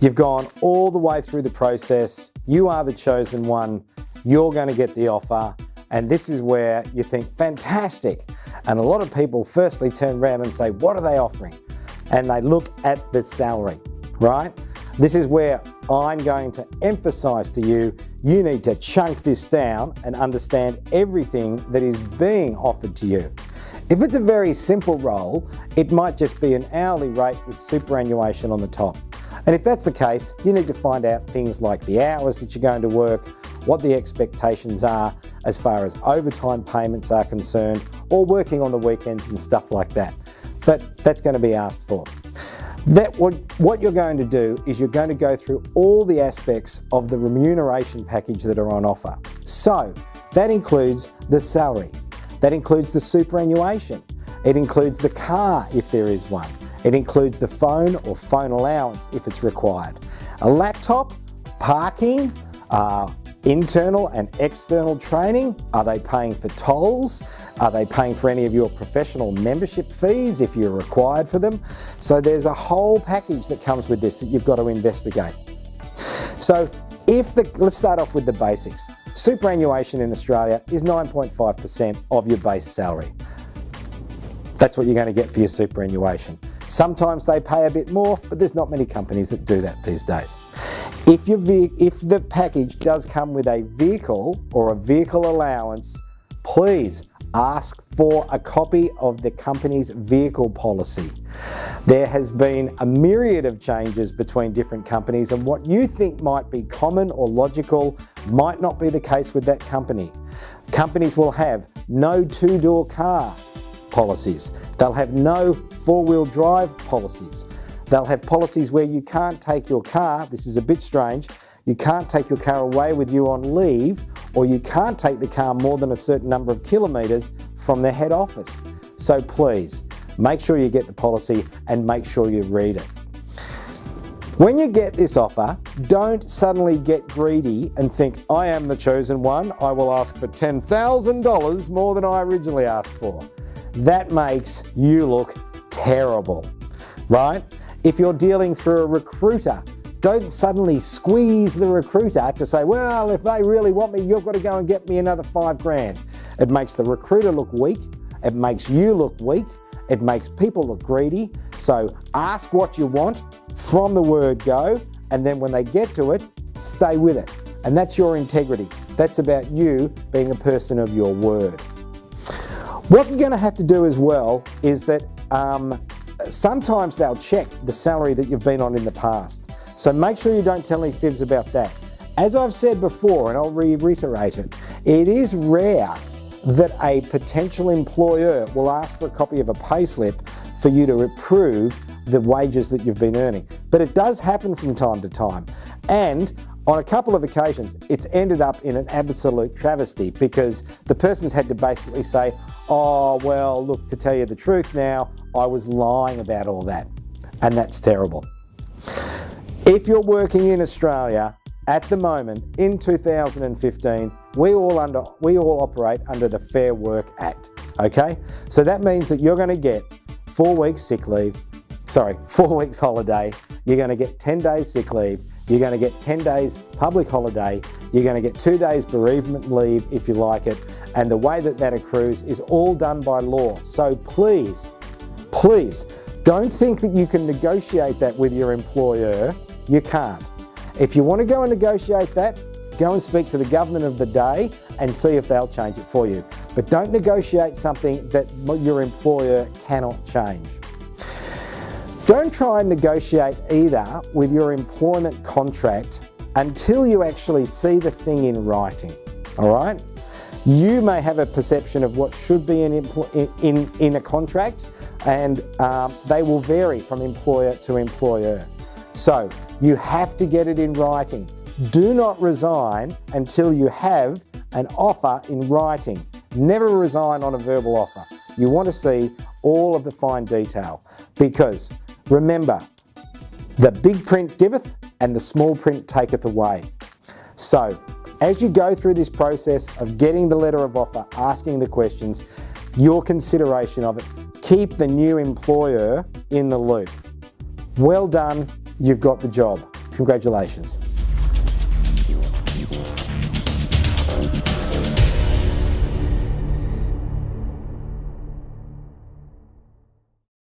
You've gone all the way through the process. You are the chosen one. You're going to get the offer. And this is where you think, fantastic. And a lot of people firstly turn around and say, what are they offering? And they look at the salary, right? This is where I'm going to emphasize to you, you need to chunk this down and understand everything that is being offered to you. If it's a very simple role, it might just be an hourly rate with superannuation on the top. And if that's the case, you need to find out things like the hours that you're going to work, what the expectations are as far as overtime payments are concerned, or working on the weekends and stuff like that. But that's going to be asked for. What you're going to do is you're going to go through all the aspects of the remuneration package that are on offer. So that includes the salary, that includes the superannuation, it includes the car if there is one, it includes the phone or phone allowance if it's required, a laptop, parking, internal and external training. Are they paying for tolls? Are they paying for any of your professional membership fees if you're required for them? So there's a whole package that comes with this that you've got to investigate. So let's start off with the basics. Superannuation in Australia is 9.5% of your base salary. That's what you're going to get for your superannuation. Sometimes they pay a bit more, but there's not many companies that do that these days. If the package does come with a vehicle or a vehicle allowance, please ask for a copy of the company's vehicle policy. There has been a myriad of changes between different companies, and what you think might be common or logical might not be the case with that company. Companies will have no two-door car policies. They'll have no four-wheel drive policies. They'll have policies where you can't take your car, this is a bit strange, you can't take your car away with you on leave, or you can't take the car more than a certain number of kilometres from their head office. So please, make sure you get the policy and make sure you read it. When you get this offer, don't suddenly get greedy and think, I am the chosen one, I will ask for $10,000 more than I originally asked for. That makes you look terrible, right? If you're dealing through a recruiter, don't suddenly squeeze the recruiter to say, well, if they really want me, you've got to go and get me another $5,000. It makes the recruiter look weak. It makes you look weak. It makes people look greedy. So ask what you want from the word go, and then when they get to it, stay with it. And that's your integrity. That's about you being a person of your word. What you're going to have to do as well is that sometimes they'll check the salary that you've been on in the past. So make sure you don't tell any fibs about that. As I've said before, and I'll reiterate it, it is rare that a potential employer will ask for a copy of a payslip for you to approve the wages that you've been earning. But it does happen from time to time. And on a couple of occasions, it's ended up in an absolute travesty because the person's had to basically say, oh, well, look, to tell you the truth now, I was lying about all that. And that's terrible. If you're working in Australia at the moment, in 2015, we all operate under the Fairwork Act, okay? So that means that you're going to get 4 weeks holiday, you're going to get 10 days sick leave, you're going to get 10 days public holiday, you're going to get 2 days bereavement leave if you like it, and the way that that accrues is all done by law. So please, don't think that you can negotiate that with your employer. You can't. If you want to go and negotiate that, go and speak to the government of the day and see if they'll change it for you. But don't negotiate something that your employer cannot change. Don't try and negotiate either with your employment contract until you actually see the thing in writing, all right? You may have a perception of what should be in a contract, and they will vary from employer to employer. So you have to get it in writing. Do not resign until you have an offer in writing. Never resign on a verbal offer. You want to see all of the fine detail, because remember, the big print giveth and the small print taketh away. So as you go through this process of getting the letter of offer, asking the questions, your consideration of it, keep the new employer in the loop. Well done, you've got the job. Congratulations.